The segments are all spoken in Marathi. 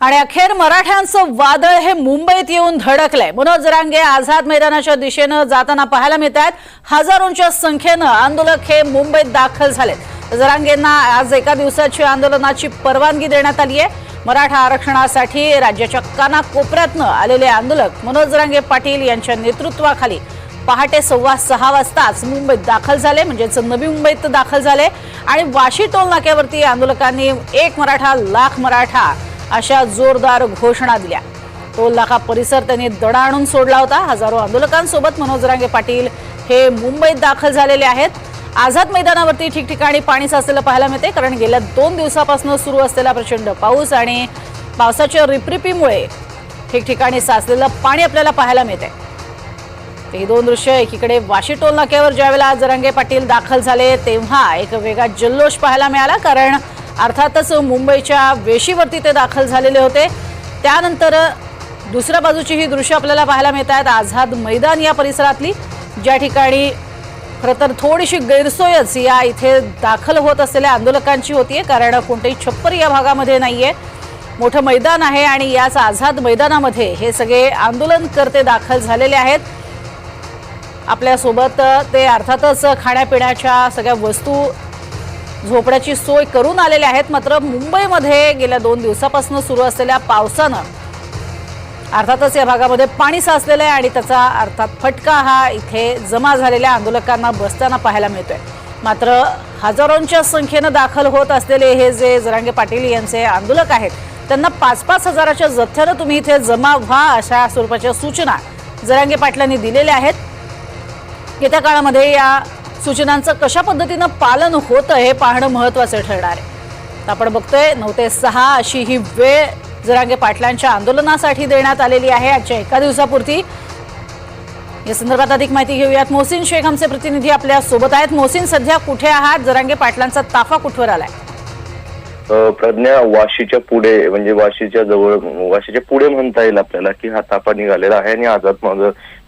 आणि अखेर मराठ्यांचं वादळ हे मुंबईत येऊन धडकलंय। मनोज जरांगे आझाद मैदानाच्या दिशेने जाताना पाहायला मिळतात। हजारोंच्या संख्येने आंदोलक हे मुंबईत दाखल झालेत। जरांगेंना आज एका दिवसाची आंदोलनाची परवानगी देण्यात आली आहे। मराठा आरक्षणासाठी राज्याच्या कानाकोपऱ्यातून आलेले आंदोलक मनोज जरांगे पाटील यांच्या नेतृत्वाखाली पहाटे 6:15 वाजताच मुंबईत दाखल झाले, म्हणजे नवी मुंबईत दाखल झाले। आणि वाशी टोल नाक्यावरती आंदोलकांनी एक मराठा लाख मराठा अशा जोरदार घोषणा दिल्या। टोल नाका परिसर त्यांनी दडा आणून सोडला होता। हजारो आंदोलकांसोबत मनोज जरांगे पाटील हे मुंबईत दाखल झालेले आहेत। आझाद मैदानावरती ठिकठिकाणी पाणी साचलेलं पाहायला मिळते, कारण गेल्या 2 दिवसापासून सुरू असलेला प्रचंड पाऊस आणि पावसाच्या रिपरिपीमुळे ठिकठिकाणी साचलेलं पाणी आपल्याला पाहायला मिळते। ही दोन दृश्य, एकीकडे वाशी टोल नाक्यावर ज्यावेळेला जरांगे पाटील दाखल झाले तेव्हा एक वेगळा जल्लोष पाहायला मिळाला, कारण अर्थातच मुंबईच्या वेशीवरती ते दाखल झालेले होते। त्यानंतर दुसऱ्या बाजूची ही दृश्य आपल्याला पाहायला मिळतात आझाद मैदान या परिसरातली, ज्या ठिकाणी खरंतर थोडीशी गैरसोयच या इथे दाखल होत असलेल्या आंदोलकांची होतीये, कारण कोणतेही छप्पर या भागामध्ये नाहीये। मोठं मैदान आहे आणि याच आझाद मैदानामध्ये हे सगळे आंदोलनकर्ते दाखल झालेले आहेत। आपल्यासोबत ते अर्थातच खाण्यापिण्याच्या सगळ्या वस्तू, झोपड्याची सोय करून आलेले आहेत। मात्र मुंबईमध्ये गेल्या 2 दिवसापासून सुरू असलेल्या पावसानं अर्थातच या भागामध्ये पाणी साचलेलं आहे आणि त्याचा अर्थात फटका हा इथे जमा झालेल्या आंदोलकांना बसताना पाहायला मिळतोय। मात्र हजारोंच्या संख्येने दाखल होत असलेले हे जे जरांगे पाटील यांचे आंदोलक आहेत त्यांना 5-5 हजाराच्या जथ्यानं तुम्ही इथे जमा व्हा अशा स्वरूपाच्या सूचना जरांगे पाटलांनी दिलेल्या आहेत। येत्या काळामध्ये या सूचनांचं कशा पद्धतीनं पालन होतं हे पाहणं महत्त्वाचं ठरणार आहे। आपण बघतोय 9 ते 6 अशी ही वेळ जरांगे पाटलांच्या आंदोलनासाठी देण्यात आलेली आहे आजच्या एका दिवसापुरती। या संदर्भात अधिक माहिती घेऊयात। मोहसिन शेख आमचे प्रतिनिधी आपल्या सोबत आहेत। मोहसिन, सध्या कुठे आहात? जरांगे पाटलांचा ताफा कुठवर आलाय? प्रज्ञा, वाशीच्या पुढे, म्हणजे वाशीच्या जवळ, वाशीच्या पुढे म्हणता येईल आपल्याला की हा ताफा निघालेला आहे आणि आझाद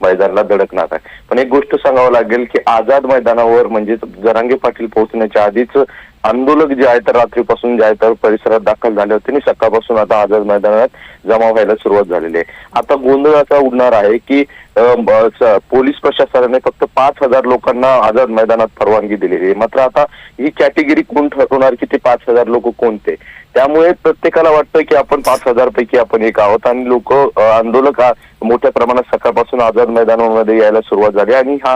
मैदानाला धडकणार आहे। पण एक गोष्ट सांगावं लागेल की आझाद मैदानावर म्हणजे जरांगे पाटील पोहोचण्याच्या आधीच आंदोलक जे आहे तर रात्रीपासून जे आहे तर परिसरात दाखल झाले होते आणि सकाळपासून आता आझाद मैदानात जमा व्हायला सुरुवात झालेली आहे। आता गोंधळ असा उडणार आहे की पोलीस प्रशासनाने फक्त 5,000 लोकांना आझाद मैदानात परवानगी दिलेली आहे। मात्र आता ही कॅटेगरी कोण ठरवणार की ते 5,000 लोक कोणते? त्यामुळे प्रत्येकाला वाटतं की आपण 5,000 पैकी आपण एक आहोत आणि लोक आंदोलक मोठ्या प्रमाणात सकाळपासून आझाद मैदानामध्ये यायला सुरुवात झाली आणि हा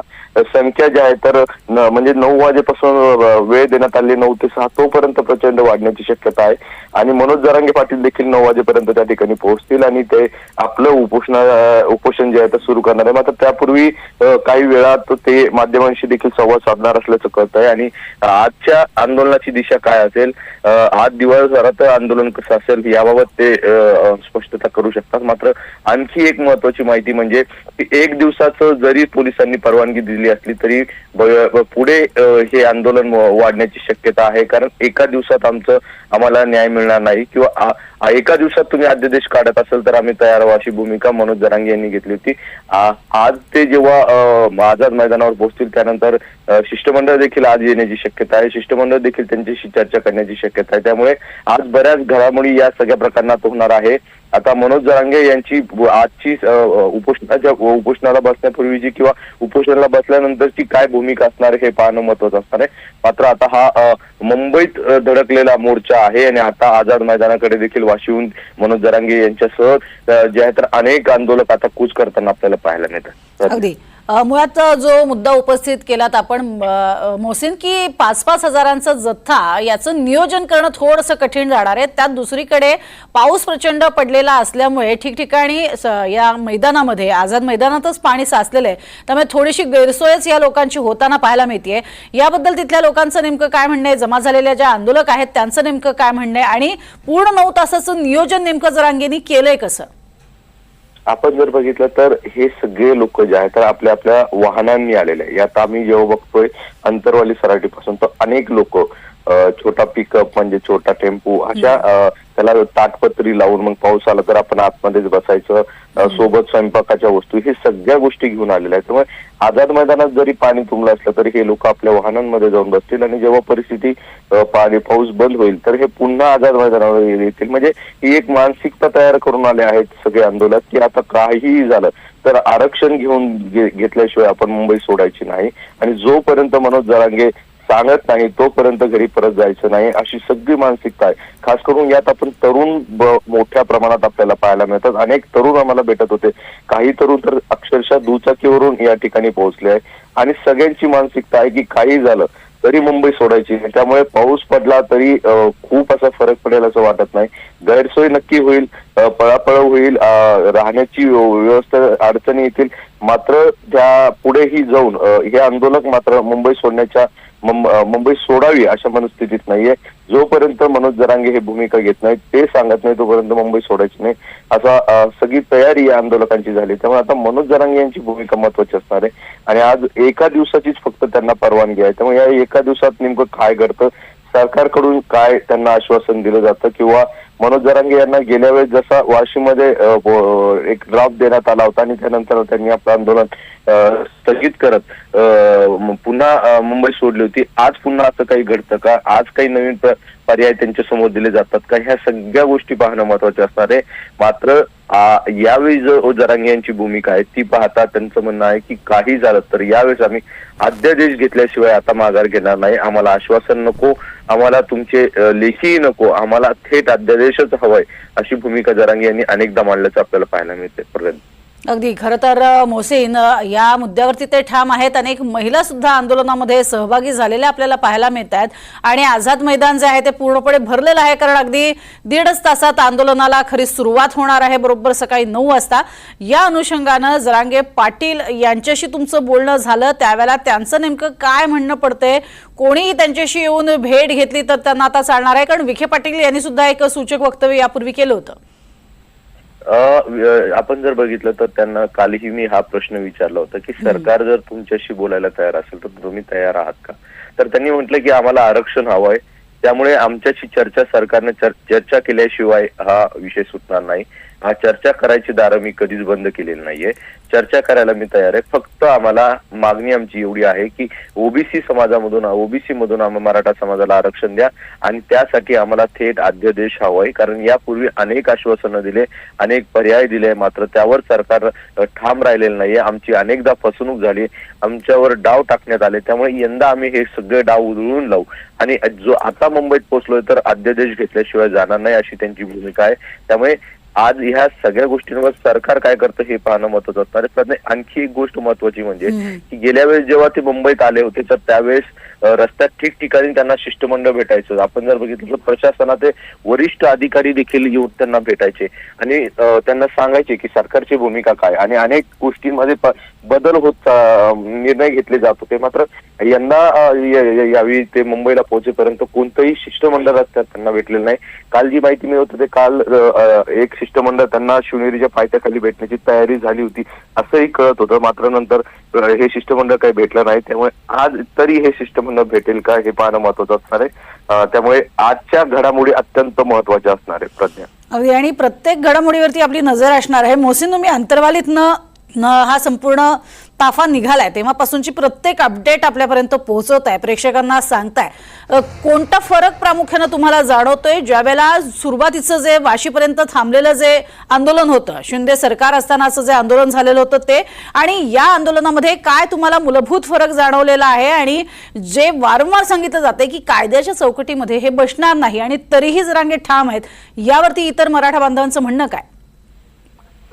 संख्या जी आहे तर म्हणजे 9 वाजेपासून वेळ देण्यात आली, 9 ते 6 तोपर्यंत प्रचंड वाढण्याची शक्यता आहे। आणि मनोज जरांगे पाटील देखील 9 वाजेपर्यंत त्या ठिकाणी पोहोचतील आणि ते आपलं उपोषण जे आहे ते सुरू करणार आहे। मात्र त्यापूर्वी काही वेळात ते माध्यमांशी देखील संवाद साधणार असल्याचं कळत आहे। आणि आजच्या आंदोलनाची दिशा काय असेल, आज दिवसभरात आंदोलन कसं असेल याबाबत ते स्पष्टता करू शकतात। मात्र आणखी एक महत्वाची माहिती म्हणजे की 1 दिवसाचं जरी पोलिसांनी परवानगी दिली असली तरी पुढे हे आंदोलन वाढण्याची शक्यता आहे, कारण एका दिवसात आम्हाला न्याय मिळणार नाही किंवा एका दिवसात तुम्ही अध्यादेश काढत असेल तर आम्ही तयार व्हा अशी भूमिका मनोज जरांगे यांनी घेतली होती। आज ते जेव्हा आझाद मैदानावर पोहोचतील त्यानंतर शिष्टमंडळ देखील आज येण्याची शक्यता आहे, शिष्टमंडळ देखील त्यांच्याशी चर्चा करण्याची शक्यता आहे। त्यामुळे आज बऱ्याच घडामोडी या सगळ्या प्रकरणात होणार आहे। आता मनोज जरांगे यांची आजची उपोषणाला बसण्यापूर्वीची किंवा उपोषणाला बसल्यानंतरची काय भूमिका असणार हे पाहणं महत्वाचं असणार आहे। मात्र आता हा मुंबईत धडकलेला मोर्चा आहे आणि आता आझाद मैदानाकडे देखील वाशीहून मनोज जरांगे यांच्यासह जे आहे तर अनेक आंदोलक आता कूच करताना आपल्याला पाहायला मिळतात। अगदी मुळात जो मुद्दा उपस्थित केलात आपण मोहसिन, की 5-5 हजारांचा जथ्था याचं नियोजन करणं थोडंसं कठीण जाणार आहे। त्यात दुसरीकडे पाऊस प्रचंड पडलेला असल्यामुळे ठिकठिकाणी या मैदानामध्ये आझाद मैदानातच पाणी साचलेलं आहे, त्यामुळे थोडीशी गैरसोयच या लोकांची होताना पाहायला मिळते। याबद्दल तिथल्या लोकांचं नेमकं काय म्हणणं आहे, जमा झालेल्या ज्या आंदोलक आहेत त्यांचं नेमकं काय म्हणणं आहे आणि पूर्ण 9 तासाचं नियोजन नेमकं जरांगेंनी केलंय कसं? आपण जर बघितलं तर हे सगळे लोक जे आहेत तर आपल्या आपल्या वाहनांनी आलेले आहे। आता आम्ही जेव्हा बघतोय अंतरवाली सराटीपासून तर अनेक लोक छोटा पिकअप म्हणजे छोटा टेम्पो अशा त्याला ताटपत्री लावून मग पाऊस आला तर आपण आतमध्येच बसायचं, सोबत स्वयंपाकाच्या वस्तू, हे सगळ्या गोष्टी घेऊन आलेल्या आहेत. त्यामुळे आझाद मैदानात जरी पाणी तुंबलं असलं तरी हे लोक आपल्या वाहनांमध्ये जाऊन बसतील आणि जेव्हा परिस्थिती पाऊस बंद होईल तर हे पुन्हा आझाद मैदानावर येतील. म्हणजे ही एक मानसिकता तयार करून आले आहेत सगळे आंदोलक की आता काहीही झालं तर आरक्षण घेतल्याशिवाय आपण मुंबई सोडायची नाही आणि जोपर्यंत मनोज जरांगे सांगत नाही तोपर्यंत घरी परत जायचं नाही, अशी सगळी मानसिकता आहे. खास करून यात आपण तरुण मोठ्या प्रमाणात आपल्याला पाहायला मिळतात. अनेक तरुण आम्हाला भेटत होते, काही तरुण तर अक्षरशः दुचाकीवरून या ठिकाणी पोहोचले आहे आणि सगळ्यांची मानसिकता आहे की काही झालं तरी मुंबई सोडायची नाही. त्यामुळे पाऊस पडला तरी खूप असा फरक पडेल असं वाटत नाही. गैरसोय नक्की होईल, पळापळ होईल, राहण्याची व्यवस्था अडचणी येतील, मात्र त्या पुढेही जाऊन हे आंदोलक मात्र मुंबई सोडावी अशा मनस्थितीत नाहीये. जोपर्यंत मनोज जरांगे हे भूमिका घेत नाहीत, ते सांगत नाही तोपर्यंत मुंबई सोडायची नाही असा सगळी तयारी या आंदोलकांची झाली. त्यामुळे आता मनोज जरांगे यांची भूमिका महत्वाची असणार आहे आणि आज एका दिवसाचीच फक्त त्यांना परवानगी आहे. त्यामुळे या एका दिवसात नेमकं काय घडतं, सरकारकडून काय त्यांना आश्वासन दिलं जातं किंवा मनोज जरांगे यांना गेल्या वेळेस जसा वाशीमध्ये एक ड्राफ्ट देण्यात आला होता आणि त्यानंतर त्यांनी आपलं आंदोलन स्थगित करत पुन्हा मुंबई सोडली होती, आज पुन्हा असं काही घडतं का, आज काही नवीन पर्याय त्यांच्या समोर दिले जातात का, ह्या सगळ्या गोष्टी पाहणं महत्वाचे असणार आहे. मात्र यावेळी जो जरांगे यांची भूमिका आहे ती पाहता त्यांचं म्हणणं आहे की काही झालं तर यावेळेस आम्ही अध्यादेश घेतल्याशिवाय आता माघार घेणार नाही, आम्हाला आश्वासन नको, आम्हाला तुमचे लेखीही नको, आम्हाला थेट अध्यादेशच हवाय, अशी भूमिका जरांगे यांनी अनेकदा मांडल्याचं आपल्याला पाहायला मिळते. अगदी खरं तर मोहसिन, या मुद्द्यावरती ते ठाम आहेत. अनेक महिला सुद्धा आंदोलनामध्ये सहभागी झालेल्या आपल्याला पाहायला मिळत आहेत आणि आझाद मैदान जे आहे ते पूर्णपणे भरलेलं आहे, कारण अगदी 1.5 तासात आंदोलनाला खरी सुरुवात होणार आहे, बरोबर सकाळी 9 वाजता. या अनुषंगानं जरांगे पाटील यांच्याशी तुमचं बोलणं झालं, त्यावेळेला त्यांचं नेमकं काय म्हणणं पडतंय, कोणीही त्यांच्याशी येऊन भेट घेतली तर त्यांना आता चालणार आहे, कारण विखे पाटील यांनी सुद्धा एक सूचक वक्तव्य यापूर्वी केलं होतं. आपण जर बघितलं तर त्यांना कालही मी हा प्रश्न विचारला होता की सरकार जर तुमच्याशी बोलायला तयार असेल तर तुम्ही तयार आहात का, तर त्यांनी म्हटलं की आम्हाला आरक्षण हवंय, त्यामुळे आमच्याशी सरकारने चर्चा केल्याशिवाय हा विषय सुटणार नाही. हा चर्चा करायची दारं मी कधीच बंद केलेली नाहीये, चर्चा करायला मी तयार आहे. फक्त आम्हाला मागणी आमची एवढी आहे की ओबीसी मधून मराठा समाजाला आरक्षण द्या आणि त्यासाठी आम्हाला थेट अध्यादेश हवाय, कारण यापूर्वी अनेक आश्वासनं दिले, अनेक पर्याय दिले, मात्र त्यावर सरकार ठाम राहिलेलं नाहीये. आमची अनेकदा फसवणूक झाली, आमच्यावर डाव टाकण्यात आले, त्यामुळे यंदा आम्ही हे सगळे डाव उधळून लावू आणि जो आता मुंबईत पोहोचलोय तर अध्यादेश घेतल्याशिवाय जाणार नाही, अशी त्यांची भूमिका आहे. त्यामुळे आज ह्या सगळ्या गोष्टींवर सरकार काय करतं हे पाहणं महत्वाचं असणार आहे. आणखी एक गोष्ट महत्वाची म्हणजे की गेल्या वेळेस जेव्हा ते मुंबईत आले होते तर त्यावेळेस रस्त्यात ठिकठिकाणी त्यांना शिष्टमंडळ भेटायचं. आपण जर बघितलं तर प्रशासनाचे वरिष्ठ अधिकारी देखील येऊन त्यांना भेटायचे आणि त्यांना सांगायचे की सरकारची भूमिका काय आणि अनेक गोष्टींमध्ये बदल होत निर्णय घेतले जात होते. मात्र यंदा यावेळी ते मुंबईला पोहोचेपर्यंत कोणतंही शिष्टमंडळ रस्त्यात त्यांना भेटलेलं नाही. काल जी माहिती मिळत होते, काल एक शिष्टमंडळ त्यांना शिवनेरीच्या पायथ्याखाली भेटण्याची तयारी झाली होती असंही कळत होतं, मात्र नंतर हे शिष्टमंडळ काही भेटलं नाही. त्यामुळे आज तरी हे शिष्टमंडळ भेटेल का हे पाहणं महत्वाचं असणार आहे. त्यामुळे आजच्या घडामोडी अत्यंत महत्वाच्या असणार आहेत प्रज्ञा. आणि प्रत्येक घडामोडीवरती आपली नजर असणार आहे. मोहसिन, तुम्ही अंतरवालीतनं हा संपूर्ण ताफा निघालाय तेव्हापासूनची प्रत्येक अपडेट आपल्यापर्यंत पोहोचवत आहे, प्रेक्षकांना सांगताय. कोणता फरक प्रामुख्यानं तुम्हाला जाणवतोय ज्यावेळेला सुरुवातीचं जे वाशीपर्यंत थांबलेलं जे आंदोलन होतं, शिंदे सरकार असतानाचं जे आंदोलन झालेलं होतं ते, आणि या आंदोलनामध्ये काय तुम्हाला मूलभूत फरक जाणवलेला आहे आणि जे वारंवार सांगितलं जाते की कायद्याच्या चौकटीमध्ये हे बसणार नाही आणि तरीही जरांगे ठाम आहेत, यावरती इतर मराठा बांधवांचं म्हणणं काय?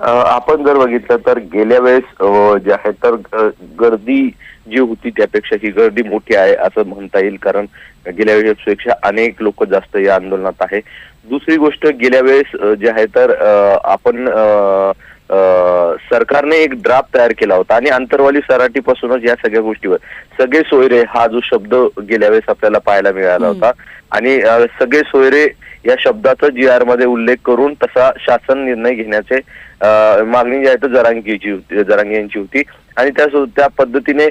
आपण जर बघितलं तर गेल्या वेळेस जे आहे तर गर्दी जी होती त्यापेक्षा ही गर्दी मोठी आहे असं म्हणता येईल, कारण गेल्या वेळेसपेक्षा अनेक लोक जास्त या आंदोलनात आहे. दुसरी गोष्ट, गेल्या वेळेस जे आहे तर आपण सरकारने एक ड्राफ्ट तयार केला होता आणि आंतरवाली सराटीपासूनच या सगळ्या गोष्टीवर सगळे सोयरे हा जो शब्द गेल्या वेळेस आपल्याला पाहायला मिळाला होता आणि सगळे सोयरे या शब्दाचा GR मध्ये उल्लेख करून तसा शासन निर्णय घेण्याचे मागणी जी आहे तर जरांगे यांची होती आणि त्या पद्धतीने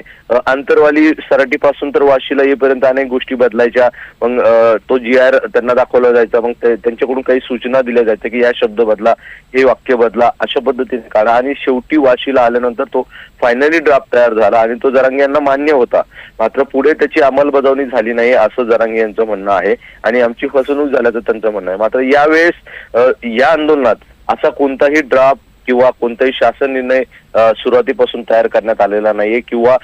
आंतरवाली सराटीपासून तर वाशीला येईपर्यंत अनेक गोष्टी बदलायच्या. मग तो GR त्यांना दाखवला जायचा, मग त्यांच्याकडून काही सूचना दिल्या जायच्या की या शब्द बदला, हे वाक्य बदला, अशा पद्धतीने काढा. आणि शेवटी वाशीला आल्यानंतर तो फायनली ड्राफ्ट तयार झाला आणि तो जरांगे यांना मान्य होता. मात्र पुढे त्याची अंमलबजावणी झाली नाही असं जरांगे यांचं म्हणणं आहे आणि आमची फसवणूक झाल्याचं त्यांचं म्हणणं आहे. मात्र यावेळेस या आंदोलनात असा कोणताही ड्राफ्ट किंवा कोणताही शासन निर्णय सुरुवातीपासून तयार करण्यात आलेला नाहीये किंवा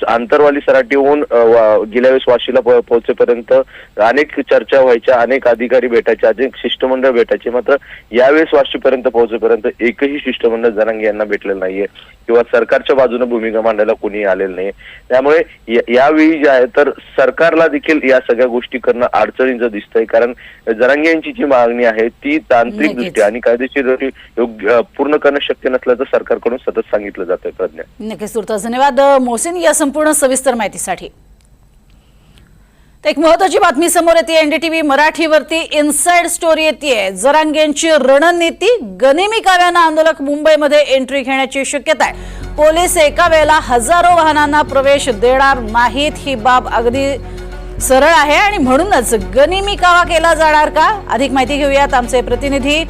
आंतरवाली सराटीहून गेल्या वेळेस वाशीला पोहोचेपर्यंत अनेक चर्चा व्हायच्या, अनेक अधिकारी भेटायचे, अनेक शिष्टमंडळ भेटायचे. मात्र यावेळेस वाशीपर्यंत पोहोचेपर्यंत एकही शिष्टमंडळ जरांगे यांना भेटलेलं नाहीये किंवा सरकारच्या बाजूने भूमिका मांडायला कोणी आलेलं नाही. त्यामुळे यावेळी जे आहे तर सरकारला देखील या सगळ्या गोष्टी करणं अडचणीचं दिसतंय. कारण जरांगे यांची जी मागणी आहे ती तांत्रिक दृष्ट्या आणि कायदेशीर पूर्ण करणं शक्य नसल्याचं सरकारकडून सतत सांगितलं जातंय. प्रज्ञा, नक्कीच तुर्तास धन्यवाद मोहसिन या संपूर्ण सविस्तर माहितीसाठी. एक महत्त्वाची बातमी समोर येते. NDTV मराठीवरती इनसाइड स्टोरी येते. जरांगेंची रणनीती, गनिमी काव्यानं आंदोलक मुंबईमध्ये एंट्री घेण्याची शक्यता आहे. पोलीस एका वेळेला हजारो वाहनांना प्रवेश देणार नाहीत, ही बाब अगदी सरळ आहे आणि म्हणूनच गनिमी कावा केला जाणार का? अधिक माहिती घेऊयात आमचे प्रतिनिधी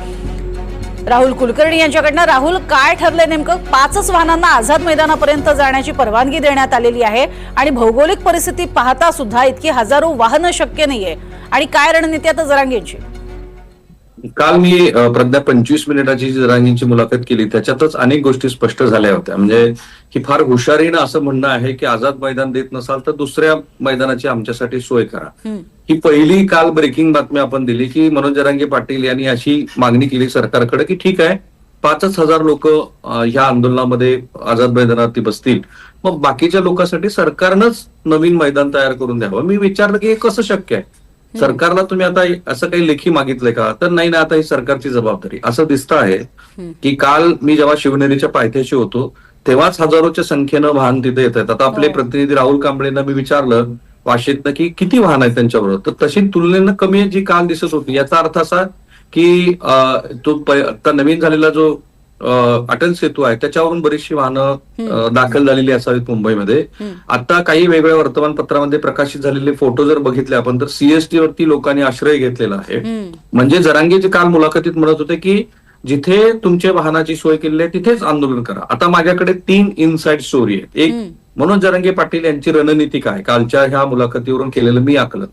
राहुल कुलकर्णी यांच्याकडनं. राहुल, काय ठरलंय नेमकं? 5च वाहनांना आझाद मैदानापर्यंत जाण्याची परवानगी देण्यात आलेली आहे आणि भौगोलिक परिस्थिती पाहता सुद्धा इतकी हजारो वाहनं शक्य नाहीये. आणि काय रणनीती आता जरांगेंची? काल मी प्रज्ञा 25 मिनिटाची जी जरांगेंची मुलाखत केली त्याच्यातच अनेक गोष्टी स्पष्ट झाल्या होत्या. म्हणजे ही फार हुशारीनं असं म्हणणं आहे की आझाद मैदान देत नसाल तर दुसऱ्या मैदानाची आमच्यासाठी सोय करा. ही पहिली काल ब्रेकिंग बातमी आपण दिली की मनोज जरांगे पाटील यांनी अशी मागणी केली सरकारकडे की ठीक आहे 5,000 लोक ह्या आंदोलनामध्ये आझाद मैदानावरती बसतील, मग बाकीच्या लोकांसाठी सरकारनंच नवीन मैदान तयार करून द्यावं. मी विचारलं की हे कसं शक्य आहे? सरकारला तुम्ही आता असं काही लेखी मागितलंय का? तर नाही ना, आता ही सरकारची जबाबदारी. असं दिसतं आहे की काल मी जेव्हा शिवनेरीच्या पायथ्याशी होतो तेव्हाच हजारोच्या संख्येनं वाहन तिथे येत आहेत. आता आपले प्रतिनिधी राहुल कांबळेंना मी विचारलं वाशीतनं की किती वाहन आहेत त्यांच्याबरोबर, तर तशी तुलनेनं कमी आहे जी काल दिसत होती. याचा अर्थ असा की तो आता नवीन झालेला जो अटल सेतू आहे त्याच्यावरून बरीचशी वाहनं दाखल झालेली असावीत मुंबईमध्ये. आता काही वेगवेगळ्या वर्तमानपत्रामध्ये प्रकाशित झालेले फोटो जर बघितले आपण तर CST वरती लोकांनी आश्रय घेतलेला आहे. म्हणजे जरांगे जे काल मुलाखतीत म्हणत होते की जिथे तुमच्या वाहनाची सोय केलेली आहे तिथेच आंदोलन करा. आता माझ्याकडे 3 इनसाइड स्टोरी आहेत. एक, मनोज जरांगे पाटील यांची रणनीती काय, कालच्या ह्या मुलाखतीवरून केलेलं मी आकलन.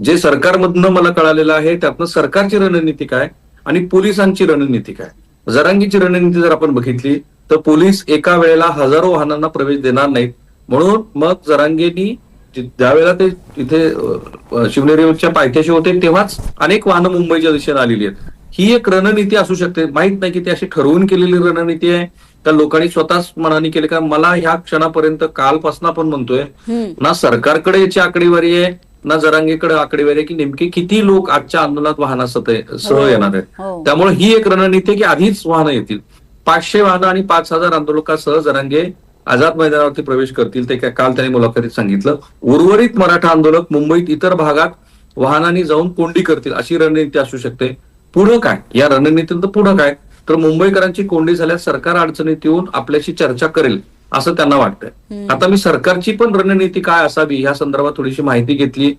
जे सरकारमधनं मला कळालेलं आहे त्यातनं सरकारची रणनीती काय आणि पोलिसांची रणनीती काय. जरांगेची रणनीती जर आपण बघितली तर पोलीस एका वेळेला हजारो वाहनांना प्रवेश देणार नाहीत, म्हणून मग जरांगेंनी ज्यावेळेला ते तिथे शिवनेरीच्या पायथ्याशी होते तेव्हाच अनेक वाहनं मुंबईच्या दिशेने आलेली आहेत. ही एक रणनीती असू शकते. माहित नाही की ती अशी ठरवून केलेली रणनीती आहे त्या लोकांनी स्वतःच मनाने केले. का मला ह्या क्षणापर्यंत कालपासून आपण म्हणतोय ना सरकारकडे याची आकडेवारी आहे ना जरांगेकडे आकडेवारी आहे की नेमके किती लोक आजच्या आंदोलनात वाहनासह येणार आहेत. त्यामुळे ही एक रणनीती आहे की आधीच वाहनं येतील. 500 वाहनं आणि 5,000 आंदोलकांसह जरांगे आझाद मैदानावरती प्रवेश करतील, ते काल त्यांनी मुलाखतीत सांगितलं. उर्वरित मराठा आंदोलक मुंबईत इतर भागात वाहनांनी जाऊन कोंडी करतील अशी रणनीती असू शकते. पुढं काय, या रणनीतीत पुढं काय, तर मुंबईकरांची कोंडी झाल्यास सरकार अडचणीत येऊन आपल्याशी चर्चा करेल असं त्यांना वाटतंय. आता मी सरकारची पण रणनीती काय असावी या संदर्भात थोडीशी माहिती घेतली.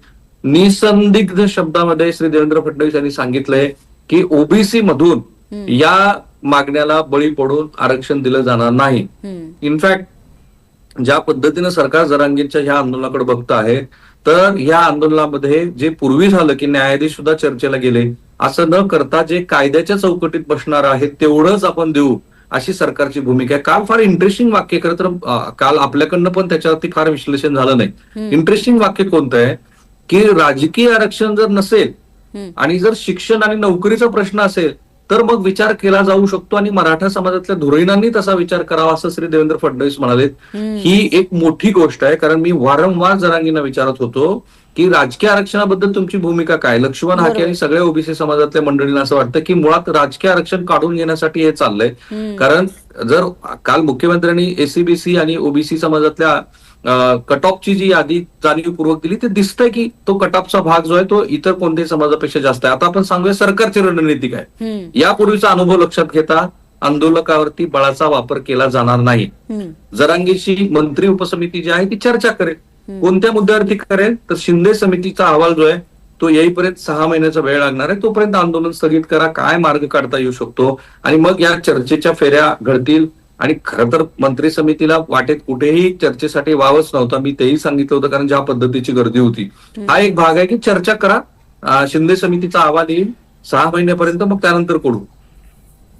निसंदिग्ध शब्दामध्ये श्री देवेंद्र फडणवीस यांनी सांगितलंय की ओबीसी मधून या मागण्याला बळी पडून आरक्षण दिलं जाणार नाही. इनफॅक्ट ज्या पद्धतीनं सरकार जरांगेंच्या ह्या आंदोलनाकडे बघत आहे तर या आंदोलनामध्ये जे पूर्वी झालं की न्यायाधीश सुद्धा चर्चेला गेले, असं न करता जे कायद्याच्या चौकटीत बसणार आहे तेवढंच आपण देऊ अशी सरकारची भूमिका आहे. काल फार इंटरेस्टिंग वाक्य, खरं तर काल आपल्याकडनं पण त्याच्यावरती फार विश्लेषण झालं नाही. इंटरेस्टिंग वाक्य कोणतं आहे की राजकीय आरक्षण जर नसेल आणि जर शिक्षण आणि नोकरीचा प्रश्न असेल तर मग विचार केला जाऊ शकतो आणि मराठा समाजातल्या धुरीणांनी तसा विचार करावा असं श्री देवेंद्र फडणवीस म्हणाले. ही एक मोठी गोष्ट आहे, कारण मी वारंवार जरांगेंना विचारत होतो की राजकीय आरक्षणाबद्दल तुमची भूमिका काय. लक्ष्मण हाके आणि सगळ्या ओबीसी समाजातल्या मंडळींना असं वाटतं की मुळात राजकीय आरक्षण काढून घेण्यासाठी हे चाललंय. कारण जर काल मुख्यमंत्र्यांनी एसीबीसी आणि ओबीसी समाजातल्या कट ऑफची जी यादी जाणीवपूर्वक दिली ते दिसतंय की तो कट ऑफचा भाग जो आहे तो इतर कोणत्याही समाजापेक्षा जास्त आहे. आता आपण सांगूया सरकारची रणनीती काय. यापूर्वीचा अनुभव लक्षात घेता आंदोलकावरती बळाचा वापर केला जाणार नाही. जरांगेची मंत्री उपसमिती जी आहे ती चर्चा करेल. कोणत्या मुद्द्यावरती करेल तर शिंदे समितीचा अहवाल जो आहे तो येईपर्यंत 6 महिन्याचा वेळ लागणार आहे. तोपर्यंत आंदोलन स्थगित करा, काय मार्ग काढता येऊ शकतो आणि मग या चर्चेच्या फेऱ्या घडतील. आणि खरं तर मंत्री समितीला वाटेत कुठेही चर्चेसाठी वावच नव्हता, मी तेही सांगितलं होतं, कारण ज्या पद्धतीची गर्दी होती. हा एक भाग आहे की चर्चा करा, शिंदे समितीचा अहवाल येईल 6 महिन्यापर्यंत, मग त्यानंतर करू.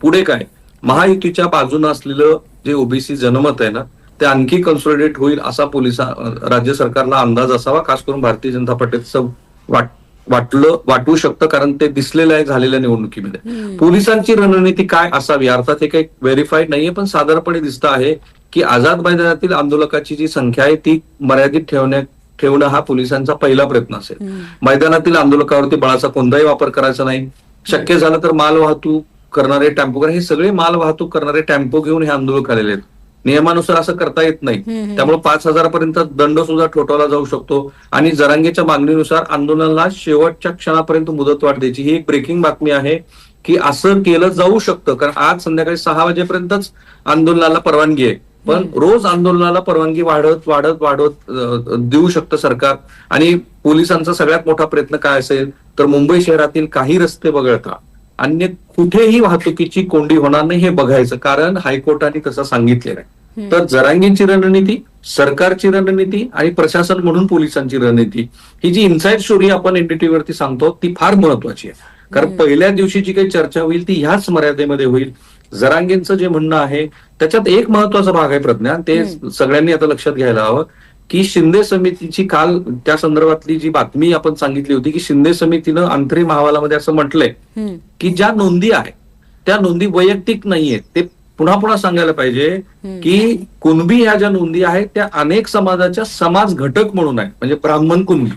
पुढे काय, महायुतीच्या बाजूने असलेलं जे ओबीसी जनमत आहे ना ते आणखी कन्सोलिडेट होईल असा राज्य सरकारला अंदाज असावा, खास करून भारतीय जनता पार्टीचं वाटू शकतं, कारण ते दिसलेलं आहे झालेल्या निवडणुकीमध्ये. पोलिसांची रणनीती काय असावी, अर्थात हे काही व्हेरीफाईड नाहीये, पण साधारणपणे दिसतं आहे की आझाद मैदानातील आंदोलकाची जी संख्या आहे ती मर्यादित ठेवणं हा पोलिसांचा पहिला प्रयत्न असेल. मैदानातील आंदोलकावरती बळाचा कोणताही वापर करायचा नाही. शक्य झालं तर माल वाहतूक करणारे टेम्पो, हे सगळे माल वाहतूक करणारे टेम्पो घेऊन हे आंदोलक आलेले आहेत. नियमानुसार असं करता येत नाही, त्यामुळे 5,000 पर्यंत दंड सुद्धा ठोठावला जाऊ शकतो. आणि जरांगेच्या मागणीनुसार आंदोलनाला शेवटच्या क्षणापर्यंत मुदतवाढ द्यायची, ही एक ब्रेकिंग बातमी आहे की असं केलं जाऊ शकतं. कारण आज संध्याकाळी 6 वाजेपर्यंतच आंदोलनाला परवानगी आहे, पण रोज आंदोलनाला परवानगी वाढवत देऊ शकतं सरकार. आणि पोलिसांचा सगळ्यात मोठा प्रयत्न काय असेल तर मुंबई शहरातील काही रस्ते वगळता अन्य कुठेही वाहतुकीची कोंडी होणार नाही हे बघायचं, कारण हायकोर्टाने तसं सांगितलेलं आहे. तर जरांगेंची रणनीती, सरकारची रणनीती आणि प्रशासन म्हणून पोलिसांची रणनीती, ही जी इनसाइड स्टोरी आपण एनडीटीव्ही वरती सांगतो ती फार महत्वाची आहे. कारण पहिल्या दिवशी जी काही चर्चा होईल ती ह्याच मर्यादेमध्ये होईल. जरांगेंचं जे म्हणणं आहे त्याच्यात एक महत्वाचा भाग आहे प्रज्ञा, ते सगळ्यांनी आता लक्षात घ्यायला हवं की शिंदे समितीची काल त्या संदर्भातली जी बातमी आपण सांगितली होती की शिंदे समितीनं अंतरिम अहवालामध्ये असं म्हटलंय की ज्या नोंदी आहेत त्या नोंदी वैयक्तिक नाहीयेत. ते पुन्हा पुन्हा सांगायला पाहिजे की कुणबी ह्या ज्या नोंदी आहेत त्या अनेक समाजाच्या समाज घटक म्हणून आहेत. म्हणजे ब्राह्मण कुणबी,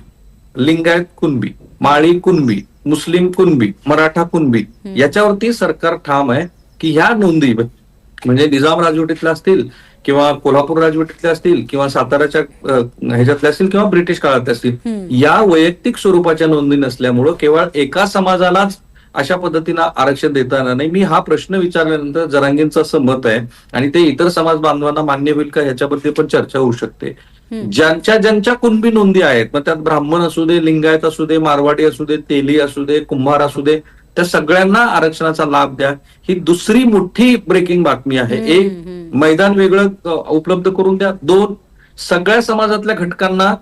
लिंगायत कुणबी, माळी कुणबी, मुस्लिम कुणबी, मराठा कुणबी, याच्यावरती सरकार ठाम आहे की ह्या नोंदी म्हणजे निजाम राजवटीतल्या असतील किंवा कोल्हापूर राजवटीतल्या असतील किंवा साताऱ्याच्या ह्याच्यातल्या असतील किंवा ब्रिटिश काळातल्या असतील, या वैयक्तिक स्वरूपाच्या नोंदी नसल्यामुळं केवळ एका समाजालाच अशा पद्धतीनं आरक्षण देता येणार नाही. मी हा प्रश्न विचारल्यानंतर जरांगेंचं असं मत आहे आणि ते इतर समाज बांधवांना मान्य होईल का ह्याच्याबद्दल पण चर्चा होऊ शकते. ज्यांच्या कुणबी नोंदी आहेत, मग त्यात ब्राह्मण असू दे, लिंगायत असू दे, मारवाडी असू दे, तेली असू दे, कुंभार असू दे, त्या सगळ्यांना आरक्षणाचा लाभ द्या, ही दुसरी मोठी ब्रेकिंग बातमी आहे. एक, मैदान वेगळं उपलब्ध करून द्या. 2, सगळ्या समाजातल्या घटकांना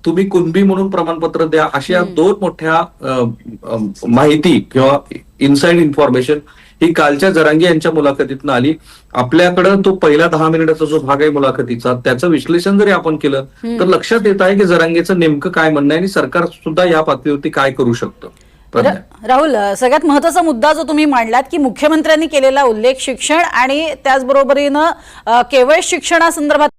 तुम्ही कुणबी म्हणून प्रमाणपत्र द्या. अशा 2 मोठ्या माहिती किंवा इनसाइड इन्फॉर्मेशन ही कालच्या जरांगे यांच्या मुलाखतीतून आली. आपल्याकडं तो पहिला 10 मिनिटाचा जो भाग आहे मुलाखतीचा, त्याचं विश्लेषण जरी आपण केलं तर लक्षात येत आहे की जरांगेचं नेमकं काय म्हणणं आहे आणि सरकार सुद्धा या पातळीवरती काय करू शकतं. राहुल, सगळ्यात महत्वाचा मुद्दा जो तुम्ही मांडलात की मुख्यमंत्र्यांनी केलेला उल्लेख शिक्षण आणि त्याचबरोबरीनं केवळ शिक्षणासंदर्भात